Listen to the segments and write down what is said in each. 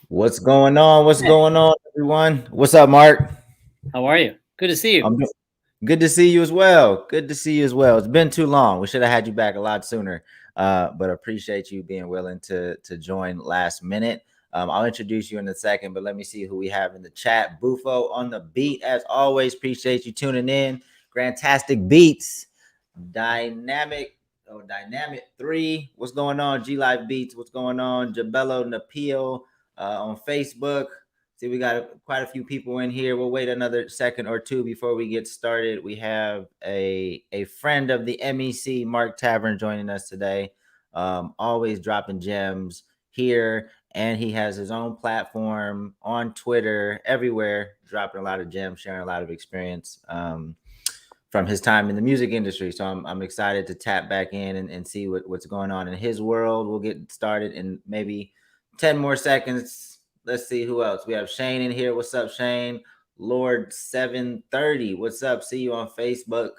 What's going on? What's Hey, going on, everyone? What's up, Mark? how are you? Good to see you. I'm good to see you as well. Good to see you as well. It's been too long. We should have had you back a lot sooner. But appreciate you being willing to join last minute. I'll introduce you in a second, but let me see who we have in the chat. Bufo on the beat, as always. Appreciate you tuning in. Grantastic Beats, Dynamic, Dynamic 3. What's going on? G Live Beats. What's going on? Jabello Napil on Facebook. See, we got quite a few people in here. We'll wait another second or two before we get started. We have a friend of the MEC, Mark Tavern, joining us today. Always dropping gems here, and he has his own platform on Twitter, everywhere, dropping a lot of gems, sharing a lot of experience from his time in the music industry. So I'm excited to tap back in and see what's going on in his world. We'll get started in maybe 10 more seconds. Let's see who else. We have Shane in here. What's up, Shane? Lord 730. What's up? See you on Facebook.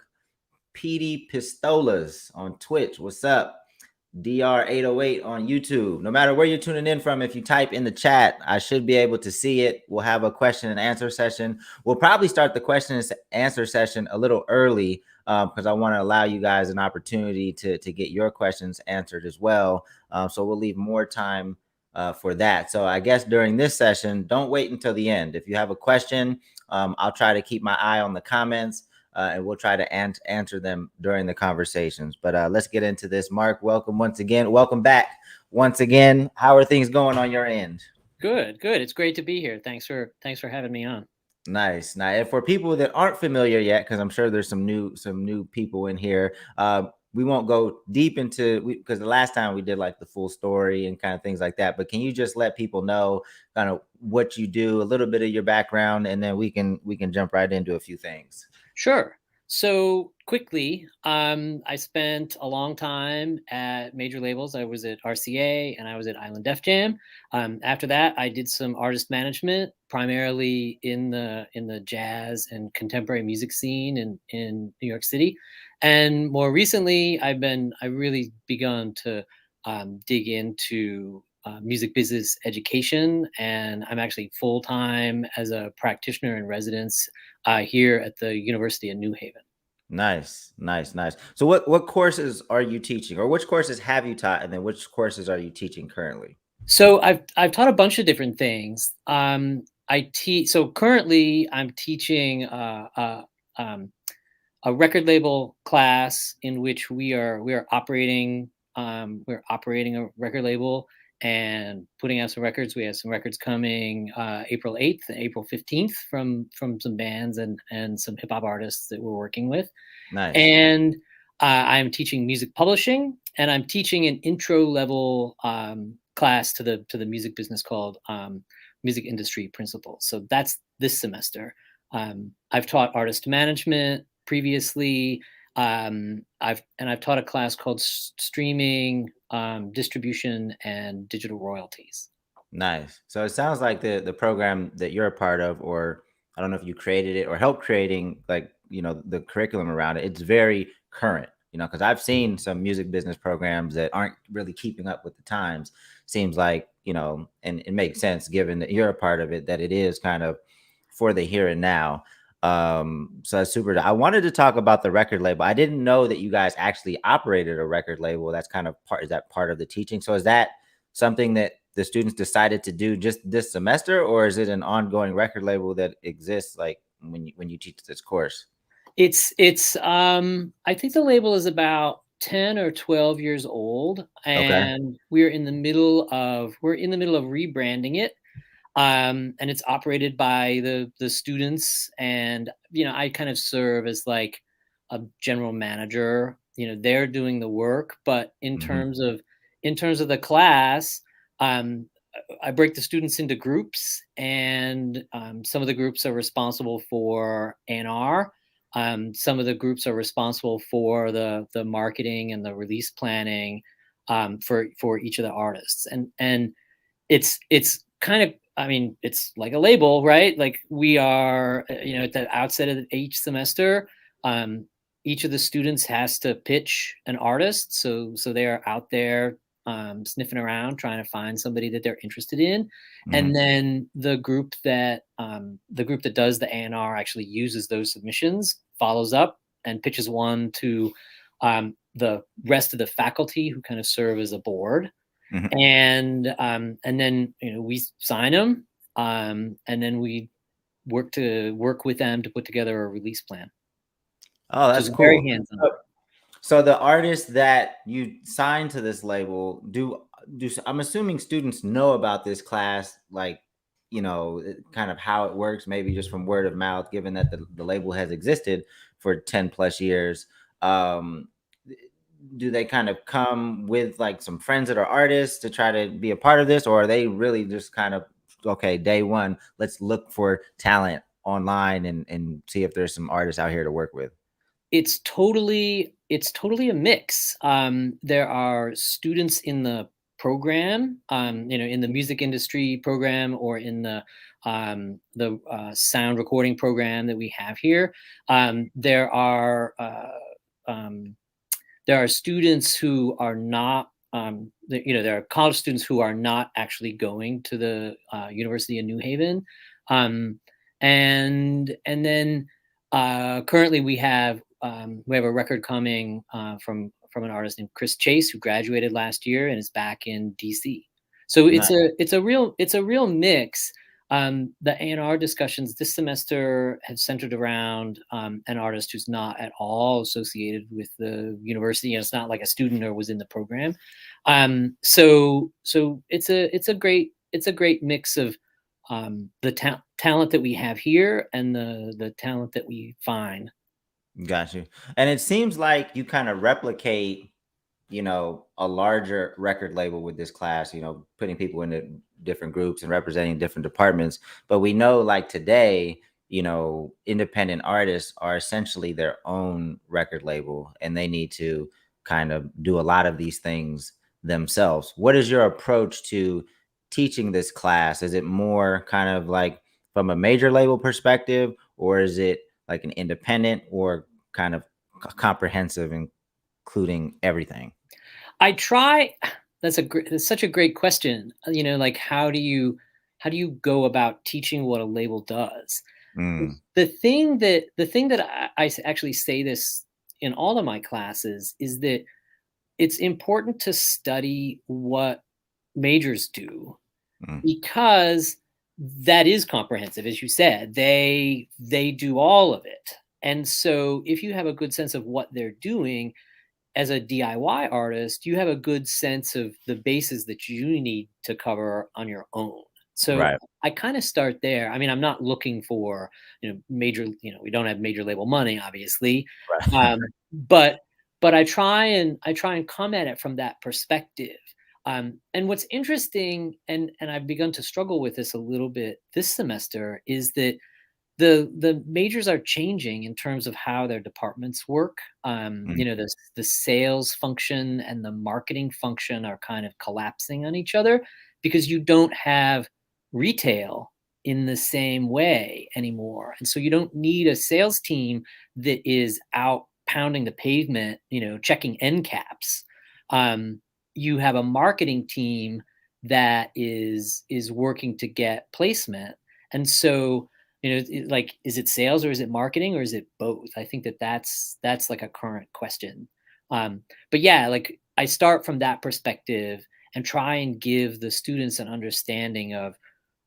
PD Pistolas on Twitch. What's up? DR808 on YouTube. No matter where you're tuning in from, if you type in the chat, I should be able to see it. We'll have a question and answer session. We'll probably start the question and answer session a little early because I want to allow you guys an opportunity to get your questions answered as well. So we'll leave more time for that. So I guess during this session, don't wait until the end. If you have a question, I'll try to keep my eye on the comments. And we'll try to answer them during the conversations. But let's get into this. Mark, welcome once again. Welcome back once again. How are things going on your end? Good, good. It's great to be here. Thanks for having me on. Nice. Now, and for people that aren't familiar yet, because I'm sure there's some new people in here. We won't go deep into because the last time we did like the full story and kind of things like that. But can you just let people know kind of what you do, a little bit of your background, and then we can jump right into a few things. Sure. So quickly, I spent a long time at major labels. I was at RCA and I was at Island Def Jam. After that, I did some artist management, primarily in the jazz and contemporary music scene in New York City. And more recently, I really begun to dig into music business education, and I'm actually full time as a practitioner in residence here at the University of New Haven. Nice, nice, nice. So what courses are you teaching, or which courses have you taught, and then which courses are you teaching currently? So I've taught a bunch of different things. I teach. So currently, I'm teaching a record label class in which we are operating a record label and putting out some records. We have some records coming April 8th and April 15th from some bands and some hip hop artists that we're working with. Nice, And I'm teaching music publishing, and I'm teaching an intro level class to the music business called Music Industry Principles. So that's this semester. I've taught artist management previously. I've taught a class called streaming, distribution, and digital royalties. nice. So it sounds like the program that you're a part of, or I don't know if you created it or helped creating, like the curriculum around it. It's very current. Because I've seen some music business programs that aren't really keeping up with the times. Seems like and it makes sense given that you're a part of it, that it is kind of for the here and now. So that's super. I wanted to talk about the record label. I didn't know that you guys actually operated a record label. That's kind of is that part of the teaching? So is that something that the students decided to do just this semester, or is it an ongoing record label that exists like when you teach this course? It's I think the label is about 10 or 12 years old, Okay. and we're in the middle of rebranding it. And it's operated by the students, and I kind of serve as like a general manager. They're doing the work, but in Hmm. terms of the class, um I break the students into groups, and some of the groups are responsible for A&R. Some of the groups are responsible for the marketing and the release planning for each of the artists, and it's kind of, I mean, it's like a label, right? Like we are, at the outset of each semester, each of the students has to pitch an artist. So they are out there sniffing around, trying to find somebody that they're interested in. Mm-hmm. And then the group that does the A&R actually uses those submissions, follows up, and pitches one to the rest of the faculty who kind of serve as a board. Mm-hmm. And then we sign them, and then we work with them to put together a release plan. Oh, that's So cool. very hands-on. So the artists that you sign to this label, do I'm assuming students know about this class, like, kind of how it works, maybe just from word of mouth, given that the label has existed for 10 plus years. Um, do they kind of come with like some friends that are artists to try to be a part of this, or are they really just kind of, okay, day one, let's look for talent online and see if there's some artists out here to work with? It's totally a mix. There are students in the program, in the music industry program, or in the sound recording program that we have here. There are students who are not, there are college students who are not actually going to the University of New Haven, and then currently we have a record coming from an artist named Chris Chase, who graduated last year and is back in DC. So Nice. it's a real mix. The A&R discussions this semester have centered around an artist who's not at all associated with the university. It's not like a student or was in the program. So it's a great mix of the talent that we have here and the talent that we find. Got you. And it seems like you kind of replicate, a larger record label with this class, putting people into different groups and representing different departments. But we know, like today, independent artists are essentially their own record label, and they need to kind of do a lot of these things themselves. What is your approach to teaching this class? Is it more kind of like from a major label perspective, or is it like an independent, or kind of comprehensive, including everything? I try. That's such a great question. Like how do you go about teaching what a label does? Mm, The thing that I actually say this in all of my classes is that it's important to study what majors do, mm, because that is comprehensive. As you said, they do all of it. And so if you have a good sense of what they're doing as a DIY artist, you have a good sense of the bases that you need to cover on your own. So right. I kind of start there. I mean, I'm not looking for, major, we don't have major label money, obviously. Right. But I try and come at it from that perspective. And what's interesting, and I've begun to struggle with this a little bit this semester, is that the majors are changing in terms of how their departments work. Mm, The sales function and the marketing function are kind of collapsing on each other, because you don't have retail in the same way anymore. And so you don't need a sales team that is out pounding the pavement, checking end caps. You have a marketing team that is working to get placement. And so, like, is it sales or is it marketing or is it both? I think that's like a current question. But yeah, like I start from that perspective and try and give the students an understanding of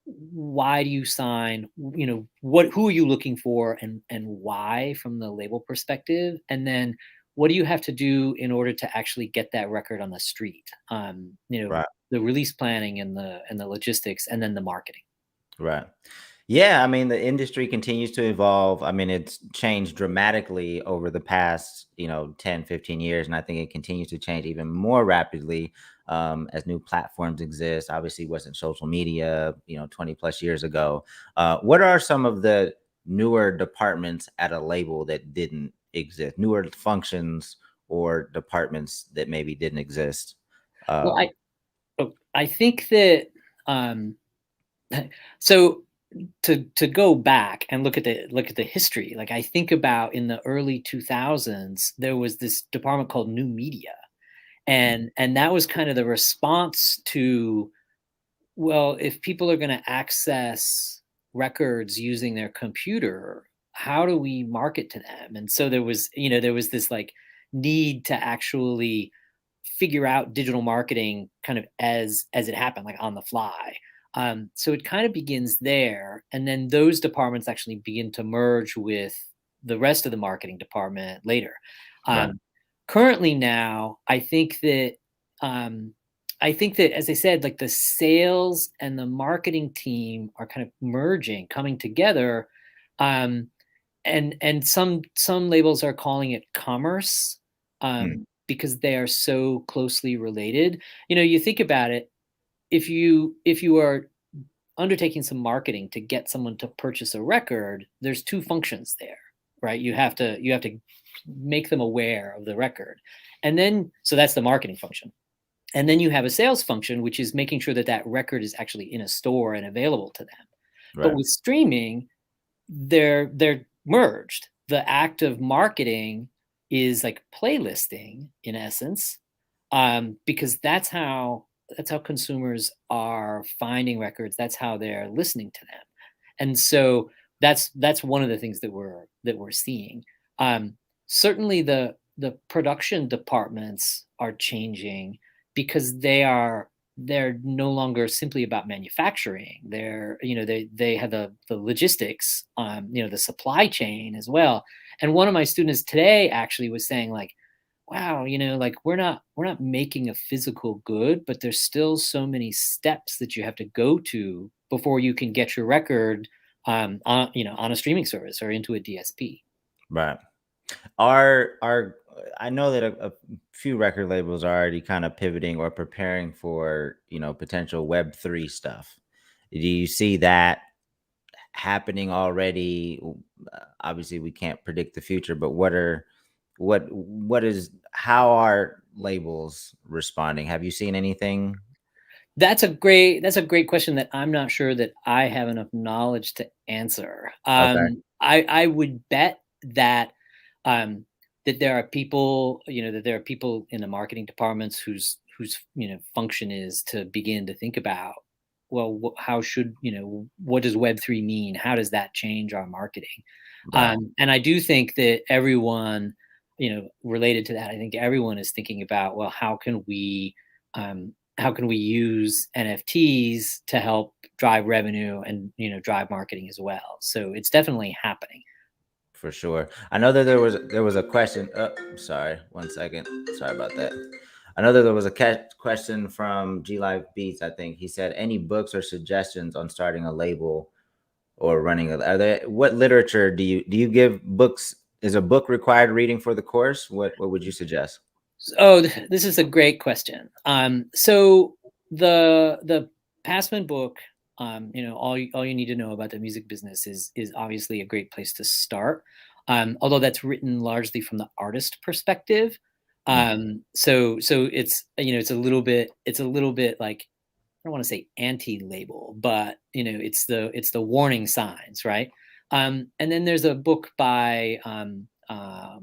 why do you sign, who are you looking for, and why, from the label perspective, and then what do you have to do in order to actually get that record on the street. right. The release planning and the logistics, and then the marketing. Right. Yeah, I mean, the industry continues to evolve. I mean, it's changed dramatically over the past, 10, 15 years. And I think it continues to change even more rapidly as new platforms exist. Obviously, wasn't social media, 20 plus years ago. What are some of the newer departments at a label that didn't exist? Newer functions or departments that maybe didn't exist? Well, Um, I think that so to go back and look at the history, like I think about in the early 2000s, there was this department called new media. And that was kind of the response to, well, if people are going to access records using their computer, how do we market to them? And so there was, there was this like need to actually figure out digital marketing kind of as it happened, like on the fly. So it kind of begins there, and then those departments actually begin to merge with the rest of the marketing department later. Right. Um, Currently now, um, I think that, as I said, like the sales and the marketing team are kind of merging, coming together. Um, and some labels are calling it commerce, Mm. because they are so closely related. You think about it, if you are undertaking some marketing to get someone to purchase a record, there's two functions there, right? You have to make them aware of the record, and then so that's the marketing function. And then you have a sales function, which is making sure that that record is actually in a store and available to them. But Right. with streaming, they're merged. The act of marketing is like playlisting in essence, because that's how consumers are finding records. That's how they're listening to them, and so that's one of the things that we're seeing. Um, Certainly, the production departments are changing because they're no longer simply about manufacturing. They have the logistics, the supply chain as well. And one of my students today actually was saying, like, wow, like we're not making a physical good, but there's still so many steps that you have to go to before you can get your record, on a streaming service or into a DSP. Right. Are I know that a few record labels are already kind of pivoting or preparing for, potential Web3 stuff. Do you see that happening already? Obviously, we can't predict the future, but how are labels responding? Have you seen anything? That's a great question that I'm not sure that I have enough knowledge to answer. Okay. I would bet um, that there are people in the marketing departments whose function is to begin to think about, well, what does Web3 mean? How does that change our marketing? Right. And I do think that everyone, related to that, I think everyone is thinking about, well, how can we use NFTs to help drive revenue and drive marketing as well? So it's definitely happening. For sure. I know that there was a question. Sorry, 1 second. Sorry about that. I know that there was a question from G Live Beats. I think he said, any books or suggestions on starting a label or running are there? What literature do you give books? Is a book required reading for the course? What would you suggest? Oh, this is a great question. So the Passman book, all you need to know about the music business is obviously a great place to start. Although that's written largely from the artist perspective. Mm. So it's a little bit like, I don't want to say anti-label, but it's the warning signs, right? And then there's a book by uh,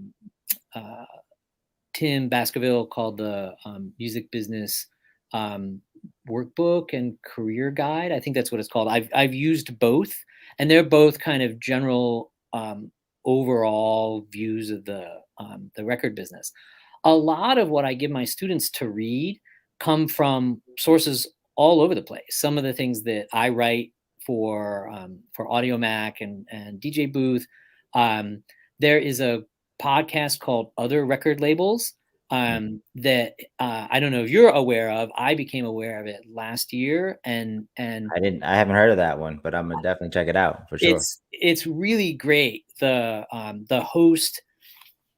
Tim Baskerville called the Music Business um, Workbook and Career Guide. I think that's what it's called. I've used both, and they're both kind of general, overall views of the record business. A lot of what I give my students to read come from sources all over the place. Some of the things that I write for Audio Mac and DJ Booth. There is a podcast called Other Record Labels, Mm. that I don't know if you're aware of. I became aware of it last year, and I haven't heard of that one, but I'm gonna definitely check it out for sure. it's really great. The host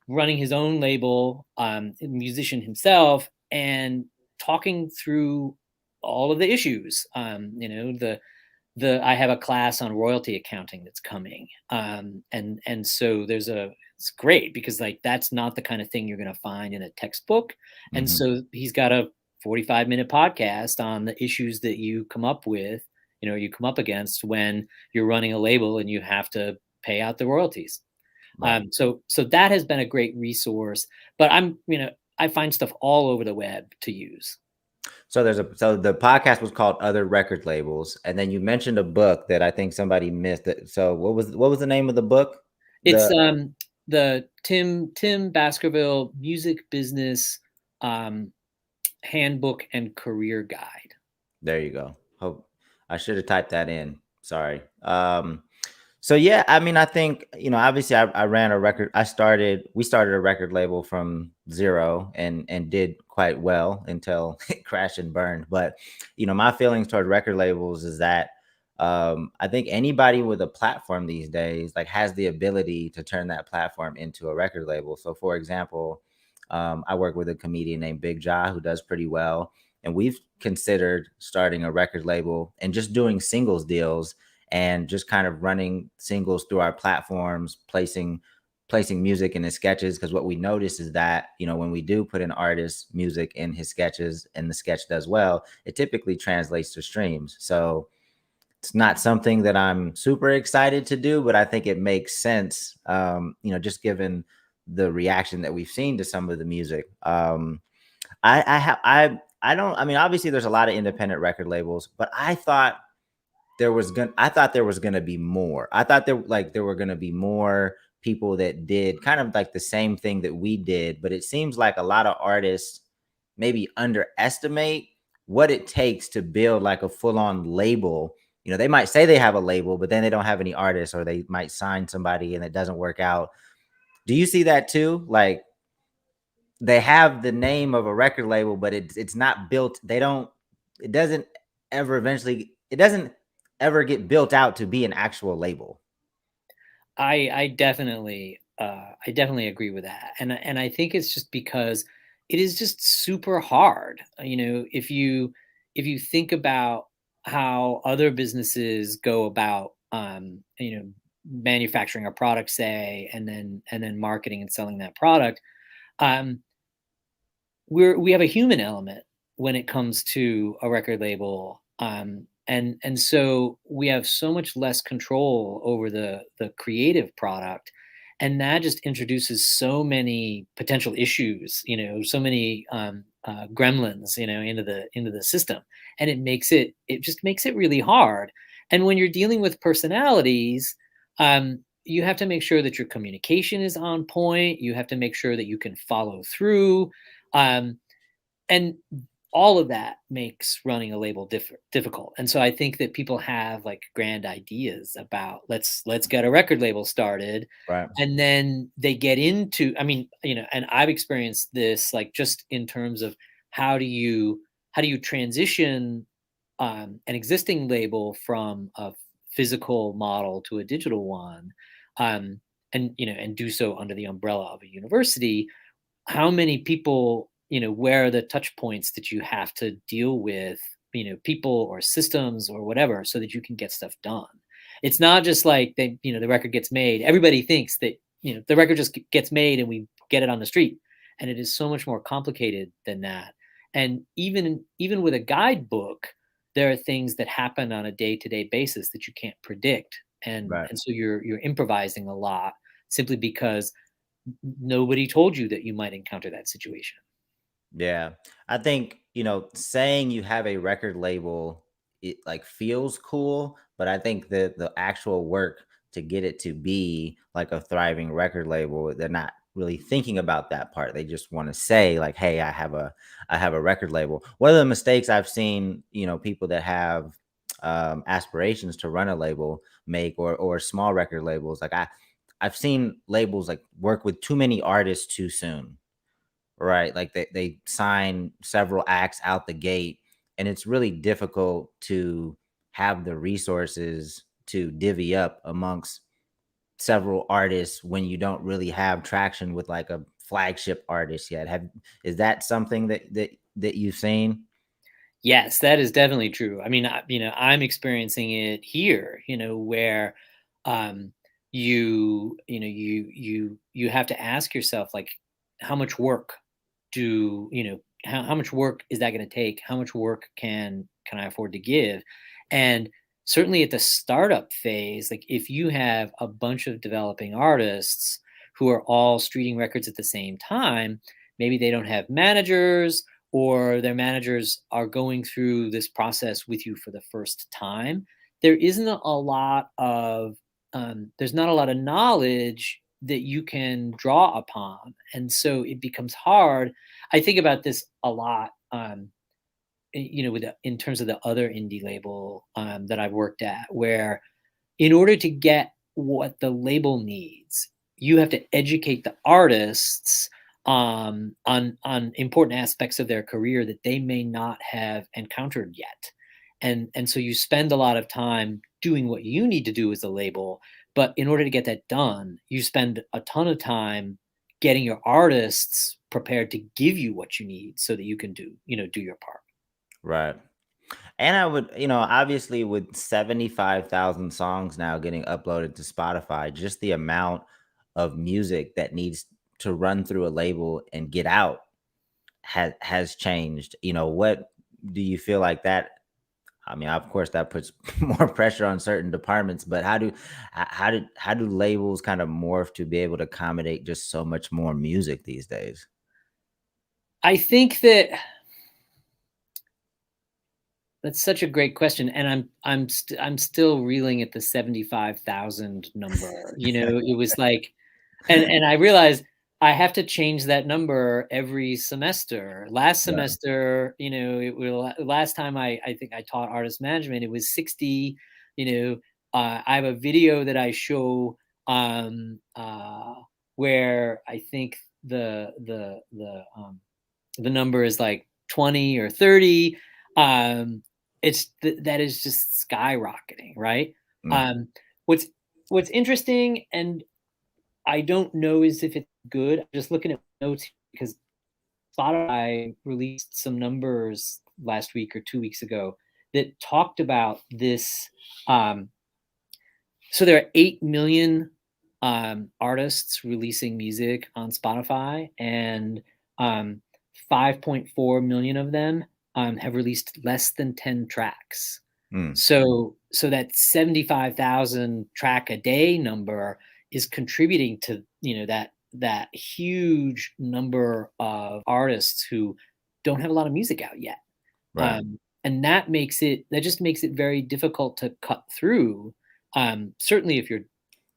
running his own label, a musician himself, and talking through all of the issues. The I have a class on royalty accounting that's coming, and so it's great because, like, that's not the kind of thing you're going to find in a textbook. And Hmm. so he's got a 45-minute podcast on the issues that you come up with, you come up against when you're running a label and you have to pay out the royalties. Right. So that has been a great resource. But I find stuff all over the web to use. So so the podcast was called Other Record Labels, and then you mentioned a book that I think somebody missed. So what was the name of the book? It's The the Tim Baskerville Music Business um, Handbook and Career Guide. There you go. Hope I should have typed that in. Sorry. So yeah, I mean, I think, obviously I ran a record. We started a record label from zero and did quite well until it crashed and burned. But, my feelings toward record labels is that I think anybody with a platform these days like has the ability to turn that platform into a record label. So for example, I work with a comedian named Big Ja who does pretty well. And we've considered starting a record label and just doing singles deals and just kind of running singles through our platforms, placing music in his sketches. Because what we notice is that, when we do put an artist's music in his sketches and the sketch does well, it typically translates to streams. So it's not something that I'm super excited to do, but I think it makes sense, just given the reaction that we've seen to some of the music. I don't, I mean, obviously there's a lot of independent record labels, but I thought there was gonna be more. I thought there were gonna be more people that did kind of like the same thing that we did, but it seems like a lot of artists maybe underestimate what it takes to build like a full-on label. They might say they have a label, but then they don't have any artists, or they might sign somebody and it doesn't work out. Do you see that too? Like they have the name of a record label, but it's not built. It doesn't it doesn't ever get built out to be an actual label. I definitely agree with that, and I think it's just because it is just super hard. If you think about how other businesses go about, manufacturing a product, say, and then marketing and selling that product, um, we have a human element when it comes to a record label, and so we have so much less control over the creative product, and that just introduces so many potential issues, so many gremlins, into the system, and it just makes it really hard. And when you're dealing with personalities, you have to make sure that your communication is on point. You have to make sure that you can follow through, um, and all of that makes running a label difficult. And so I think that people have like grand ideas about let's get a record label started, Right. and then they get into, I mean, and I've experienced this, like, just in terms of how do you transition an existing label from a physical model to a digital one, um, and do so under the umbrella of a university. How many people, where are the touch points that you have to deal with, people or systems or whatever, so that you can get stuff done. It's not just like the record gets made. Everybody thinks that, the record just gets made and we get it on the street. And it is so much more complicated than that. And even with a guidebook, there are things that happen on a day-to-day basis that you can't predict. And Right. and so you're improvising a lot, simply because nobody told you that you might encounter that situation. Yeah. I think, saying you have a record label, it like feels cool, but I think that the actual work to get it to be like a thriving record label, they're not really thinking about that part. They just want to say like, "Hey, I have a record label." One of the mistakes I've seen, people that have aspirations to run a label make, or small record labels, like I've seen labels like work with too many artists too soon. Right. Like they sign several acts out the gate, and it's really difficult to have the resources to divvy up amongst several artists when you don't really have traction with like a flagship artist yet. Is that something that you've seen? Yes, that is definitely true. I mean, I'm experiencing it here, where um, you have to ask yourself, like, how much work how much work is that going to take? How much work can I afford to give? And certainly at the startup phase, like, if you have a bunch of developing artists who are all streeting records at the same time, maybe they don't have managers, or their managers are going through this process with you for the first time. There isn't a lot of there's not a lot of knowledge that you can draw upon, and so it becomes hard. I think about this a lot, with in terms of the other indie label that I've worked at, where in order to get what the label needs, you have to educate the artists on important aspects of their career that they may not have encountered yet. And so you spend a lot of time doing what you need to do as a label, but in order to get that done, you spend a ton of time getting your artists prepared to give you what you need so that you can do your part. Right. And I would, obviously with 75,000 songs now getting uploaded to Spotify, just the amount of music that needs to run through a label and get out has changed. What do you feel like that? I mean, of course, that puts more pressure on certain departments, but how do labels kind of morph to be able to accommodate just so much more music these days? I think that's such a great question, and I'm still reeling at the 75,000 number. It was like, and I realized I have to change that number every semester. Last Right. semester, last time I think I taught artist management, it was 60. I have a video that I show where I think the number is like 20 or 30. um that is just skyrocketing, right? Mm. um what's interesting, and I don't know is if it's good. I'm just looking at notes because Spotify released some numbers last week or 2 weeks ago that talked about this. So there are 8 million artists releasing music on Spotify, and um, 5.4 million of them have released less than 10 tracks. Mm. So that 75,000 track a day number is contributing to that huge number of artists who don't have a lot of music out yet. Right. And that just makes it very difficult to cut through. Certainly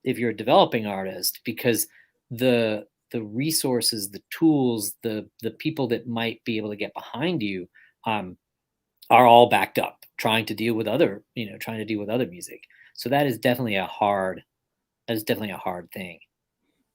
if you're a developing artist, because the resources, the tools, the people that might be able to get behind you um, are all backed up, trying to deal with other music. So that is definitely a hard thing.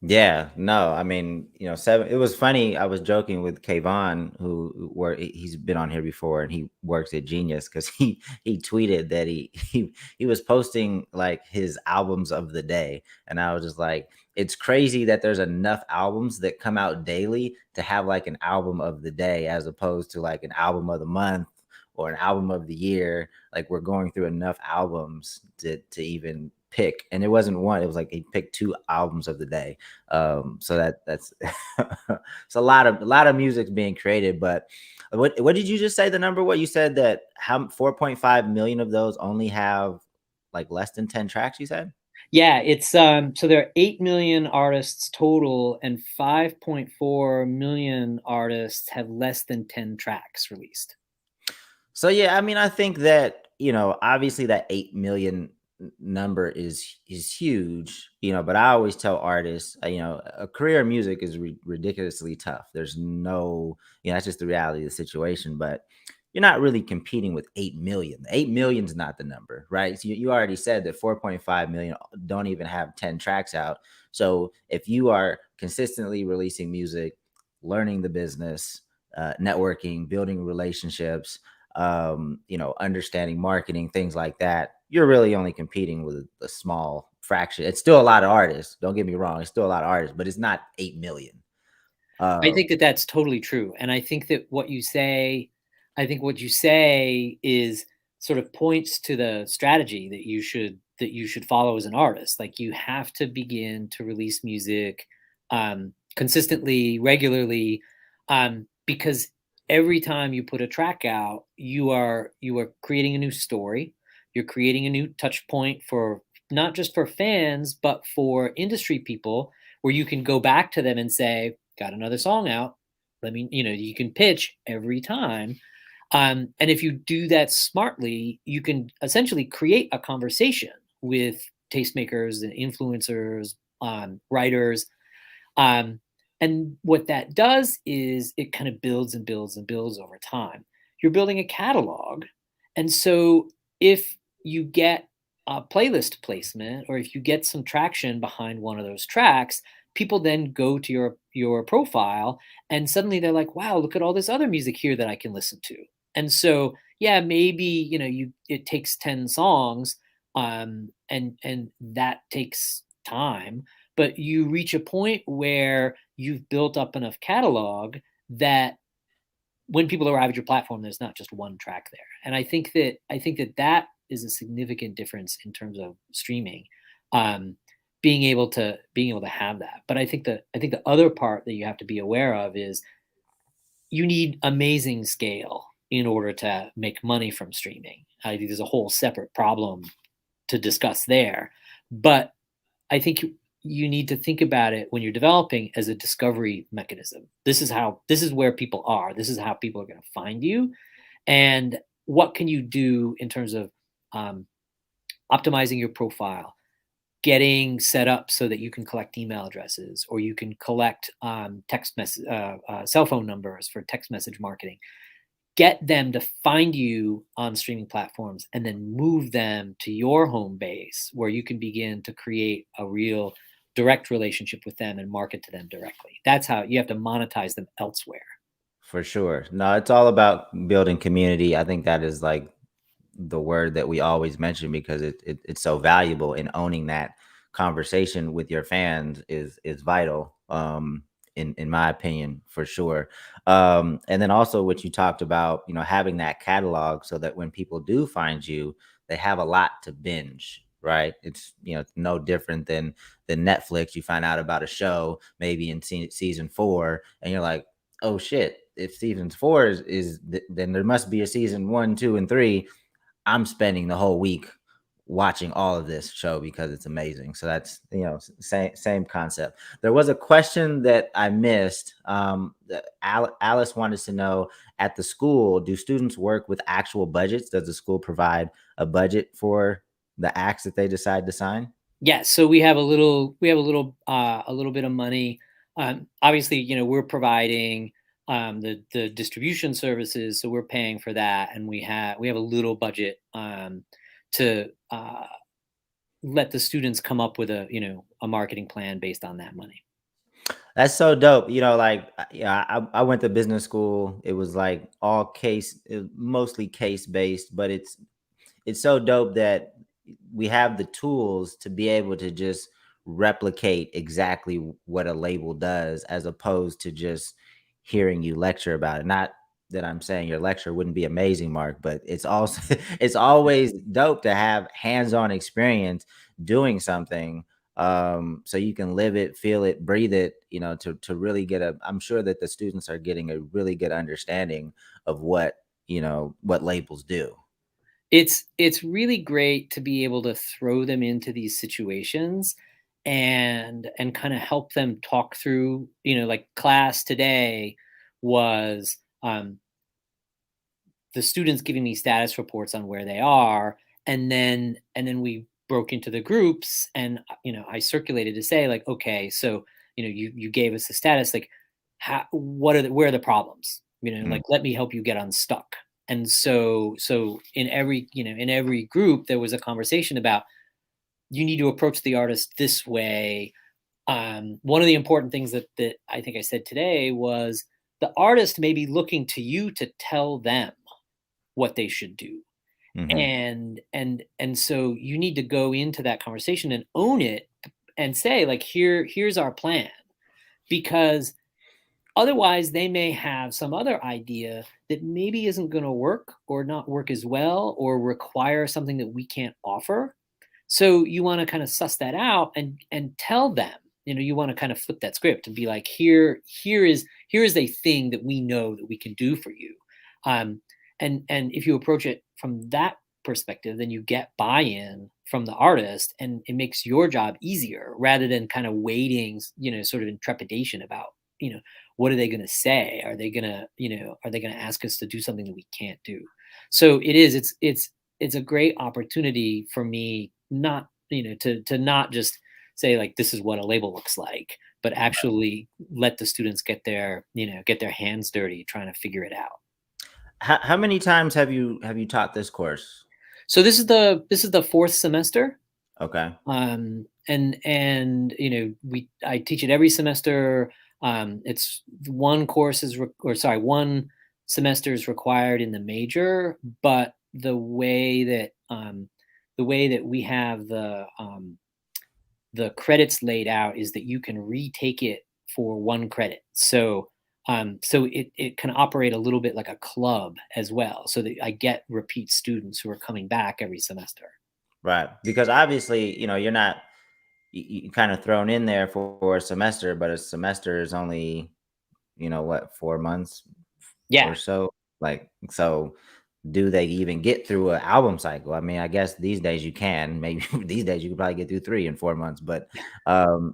Yeah, no, I mean, it was funny. I was joking with Kayvon, he's been on here before, and he works at Genius because he tweeted that he was posting like his albums of the day, and I was just like, it's crazy that there's enough albums that come out daily to have like an album of the day as opposed to like an album of the month or an album of the year. Like we're going through enough albums to even pick, and it wasn't one. It was like he picked two albums of the day. So that's it's a lot of music's being created. But what did you just say the number? What you said that how 4.5 million of those only have like less than 10 tracks, you said? Yeah, it's so there are 8 million artists total, and 5.4 million artists have less than 10 tracks released. So yeah, I mean, I think that obviously that 8 million number is huge, but I always tell artists, a career in music is ridiculously tough. There's no, that's just the reality of the situation. But you're not really competing with 8 million. 8 million is not the number, right? So you already said that 4.5 million don't even have 10 tracks out. So if you are consistently releasing music, learning the business, networking, building relationships, understanding marketing, things like that, you're really only competing with a small fraction. It's still a lot of artists. Don't get me wrong. It's still a lot of artists, but it's not 8 million. I Um, think that that's totally true, and I think what you say is sort of points to the strategy that you should follow as an artist. Like, you have to begin to release music consistently, regularly, because every time you put a track out, you are creating a new story. You're creating a new touch point for not just for fans, but for industry people, where you can go back to them and say, got another song out. let me, you can pitch every time. And if you do that smartly, you can essentially create a conversation with tastemakers and influencers, writers. Um, and what that does is it kind of builds and builds and builds over time. You're building a catalog. And so if you get a playlist placement, or if you get some traction behind one of those tracks, people then go to your profile, and suddenly they're like, wow, look at all this other music here that I can listen to. And so, yeah, maybe, it takes 10 songs, and that takes time, but you reach a point where you've built up enough catalog that when people arrive at your platform, there's not just one track there. And I think that is a significant difference in terms of streaming, being able to have that. But I think the other part that you have to be aware of is you need amazing scale in order to make money from streaming. I think there's a whole separate problem to discuss there. But I think you need to think about it when you're developing as a discovery mechanism. This is where people are. This is how people are going to find you. And what can you do in terms of um, optimizing your profile, getting set up so that you can collect email addresses, or you can collect text message, cell phone numbers for text message marketing. Get them to find you on streaming platforms, and then move them to your home base where you can begin to create a real direct relationship with them and market to them directly. That's how you have to monetize them elsewhere. For sure. No, it's all about building community. I think that is like the word that we always mention because it's so valuable, in owning that conversation with your fans is vital, in my opinion, for sure. And then also what you talked about, having that catalog so that when people do find you, they have a lot to binge, right? It's, no different than Netflix. You find out about a show maybe in season 4, and you're like, oh shit, if season 4 then there must be a season 1, 2, and 3. I'm spending the whole week watching all of this show because it's amazing. So that's, same concept. There was a question that I missed. That Alice wanted to know, at the school, do students work with actual budgets? Does the school provide a budget for the acts that they decide to sign? Yeah, so we have a little bit of money. Obviously, we're providing the distribution services, so we're paying for that, and we have a little budget to let the students come up with a marketing plan based on that money. That's so dope. Yeah, I went to business school. It was like mostly case based, but it's so dope that we have the tools to be able to just replicate exactly what a label does, as opposed to just hearing you lecture about it. Not that I'm saying your lecture wouldn't be amazing, Mark, but it's also it's always dope to have hands-on experience doing something, so you can live it, feel it, breathe it, to really get I'm sure that the students are getting a really good understanding of what labels do. It's really great to be able to throw them into these situations and kind of help them talk through, like class today was the students giving me status reports on where they are, and then we broke into the groups, and I circulated to say, like, okay, so you gave us the status, like, where are the problems, Mm. like, let me help you get unstuck. And so in every group there was a conversation about, you need to approach the artist this way. One of the important things that I think I said today was, the artist may be looking to you to tell them what they should do. Hmm. And so you need to go into that conversation and own it, and say, like, here's our plan. Because otherwise they may have some other idea that maybe isn't going to work, or not work as well, or require something that we can't offer. So you want to kind of suss that out and tell them, you want to kind of flip that script and be like, here is a thing that we know that we can do for you. And if you approach it from that perspective, then you get buy-in from the artist, and it makes your job easier, rather than kind of waiting, sort of in trepidation about what are they going to say? Are they going to, are they going to ask us to do something that we can't do? So it's a great opportunity for me, not, to not just say like, this is what a label looks like, but actually let the students get their hands dirty trying to figure it out. How many times have you taught this course? So this is the fourth semester. Okay. And I teach it every semester. It's one course is or sorry, one semester is required in the major, but the way that we have the credits laid out is that you can retake it for 1 credit. So it can operate a little bit like a club as well, so that I get repeat students who are coming back every semester. Right. Because obviously, you're not you kind of thrown in there for a semester, but a semester is only, what, 4 months or Yeah. so? Like, so do they even get through an album cycle? I mean, I guess these days you can. Maybe these days you could probably get through 3 in 4 months. But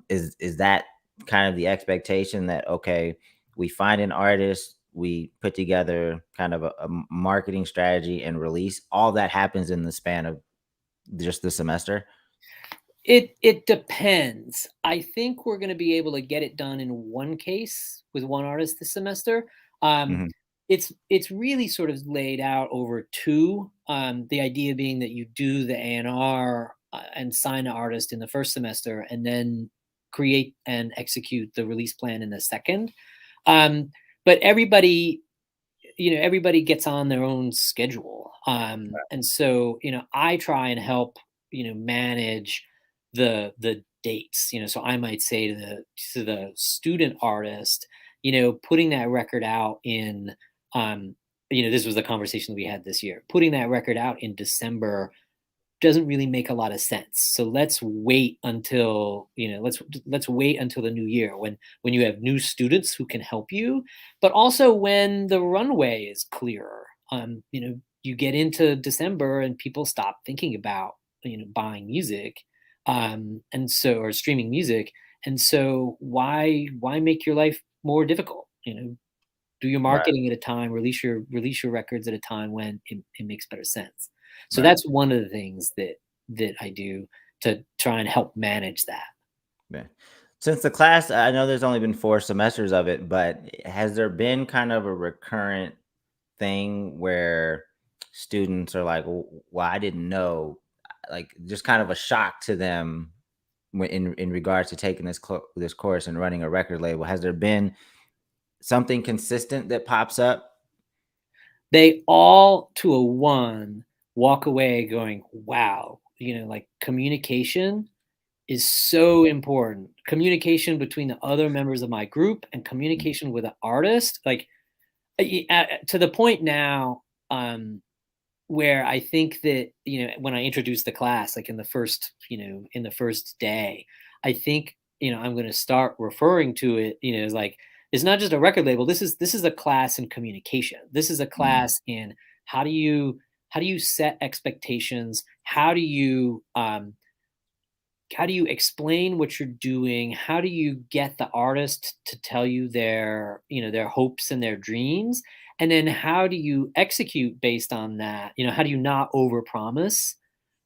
is that kind of the expectation that, okay, we find an artist, we put together kind of a marketing strategy and release, all that happens in the span of just the semester? It depends. I think we're gonna be able to get it done in one case with one artist this semester. Um, Hmm. it's really sort of laid out over two. The idea being that you do the A&R and sign an artist in the first semester, and then create and execute the release plan in the second. Um, but everybody gets on their own schedule. And so, I try and help, manage the dates. So I might say to the student artist, putting that record out in, this was the conversation we had this year, putting that record out in December doesn't really make a lot of sense. So let's wait until, let's wait until the new year, when you have new students who can help you, but also when the runway is clearer. You get into December and people stop thinking about, buying music, and so, or streaming music. And so why make your life more difficult? Do your Right. marketing at a time, release your records at a time when it makes better sense. So Right. that's one of the things that I do to try and help manage that. Yeah. Since the class, I know there's only been 4 semesters of it, but has there been kind of a recurrent thing where students are like, Well, I didn't know," like just kind of a shock to them in regards to taking this course and running a record label? Has there been something consistent that pops up? They all, to a one, walk away going, wow, like communication is so important. Communication between the other members of my group and communication with the artist, like to the point now, where I think that, when I introduce the class, like in the first day, I think, I'm going to start referring to it, as like, it's not just a record label. This is a class in communication. This is a Mhm. class in how do you set expectations? How do you explain what you're doing? How do you get the artist to tell you their hopes and their dreams? And then how do you execute based on that? How do you not overpromise?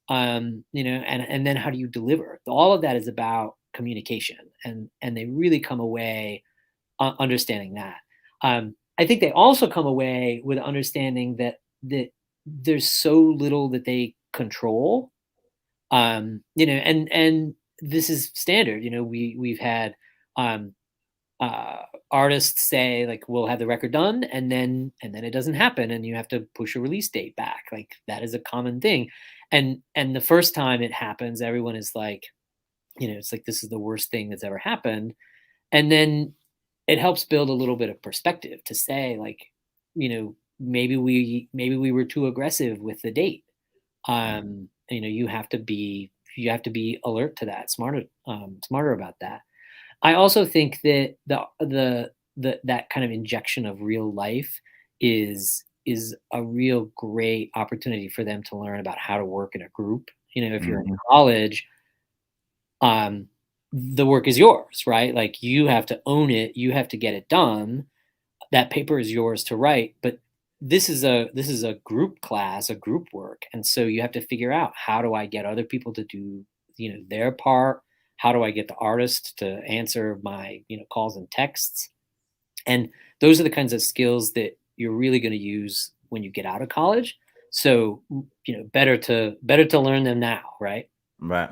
And then how do you deliver? All of that is about communication, and they really come away understanding that. I think they also come away with understanding that there's so little that they control, and this is standard. We've had um uh artists say like, we'll have the record done, and then it doesn't happen, and you have to push a release date back. Like, that is a common thing. And the first time it happens, everyone is like, it's like, this is the worst thing that's ever happened. And then it helps build a little bit of perspective to say like, maybe we were too aggressive with the date. You have to be alert to that, smarter about that. I also think that that kind of injection of real life is a real great opportunity for them to learn about how to work in a group. If you're in Mhm. college, um, the work is yours, right? Like you have to own it, you have to get it done. That paper is yours to write, but this is a group class, a group work, and so you have to figure out, how do I get other people to do, their part? How do I get the artist to answer my, calls and texts? And those are the kinds of skills that you're really going to use when you get out of college. So, better to learn them now, right? Right.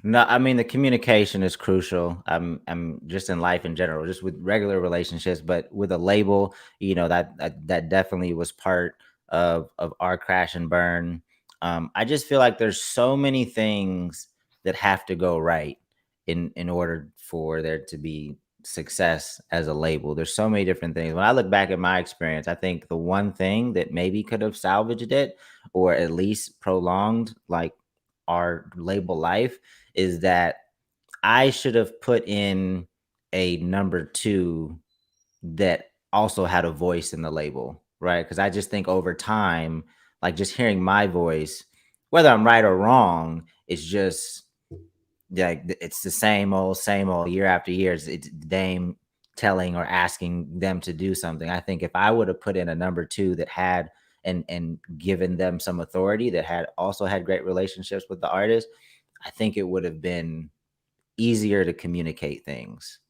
No, I mean the communication is crucial. I'm just in life in general, just with regular relationships, but with a label, that definitely was part of our crash and burn. I just feel like there's so many things that have to go right in order for there to be success as a label. There's so many different things. When I look back at my experience, I think the one thing that maybe could have salvaged it or at least prolonged like our label life is that I should have put in a number two that also had a voice in the label, right? Because I just think over time, like just hearing my voice, whether I'm right or wrong, it's just like it's the same old year after year. It's Dame telling or asking them to do something. I think if I would have put in a number two that had and given them some authority that had also had great relationships with the artist, I think it would have been easier to communicate things.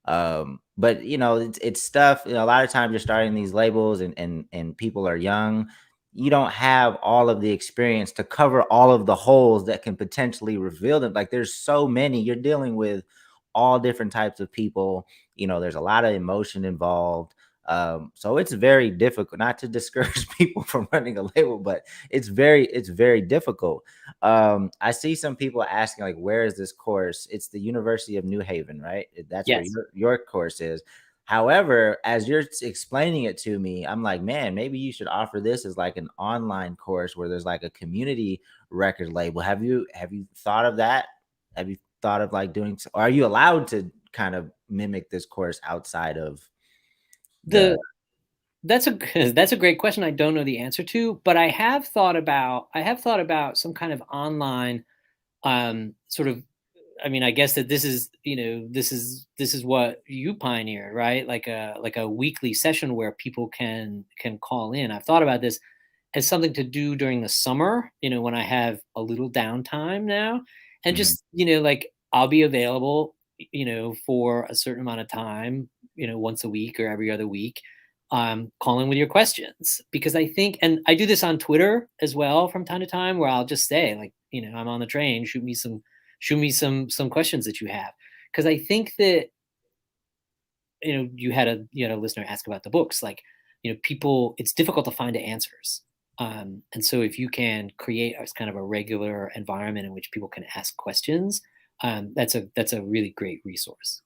But it's stuff. A lot of times you're starting these labels and people are young. You don't have all of the experience to cover all of the holes that can potentially reveal them. Like there's so many. You're dealing with all different types of people. There's a lot of emotion involved. So it's very difficult. Not to discourage people from running a label, but it's very difficult. I see some people asking like, where is this course? It's the University of New Haven, right? That's where Yes. your course is. However, as you're explaining it to me, I'm like, man, maybe you should offer this as like an online course where there's like a community record label. Have you thought of that? Have you thought of like doing? Or are you allowed to kind of mimic this course outside of the? The That's a that's a great question. I don't know the answer to, but I have thought about some kind of online, sort of. I mean, I guess that this is what you pioneered, right? Like a weekly session where people can call in. I've thought about this as something to do during the summer, when I have a little downtime now, and Mhm. just, like, I'll be available, for a certain amount of time, once a week or every other week, call in with your questions, because I think, and I do this on Twitter as well from time to time, where I'll just say, like, I'm on the train, shoot me some questions that you have, because I think that, you had a listener ask about the books, like, people, it's difficult to find the answers, and so if you can create a kind of a regular environment in which people can ask questions, that's a really great resource.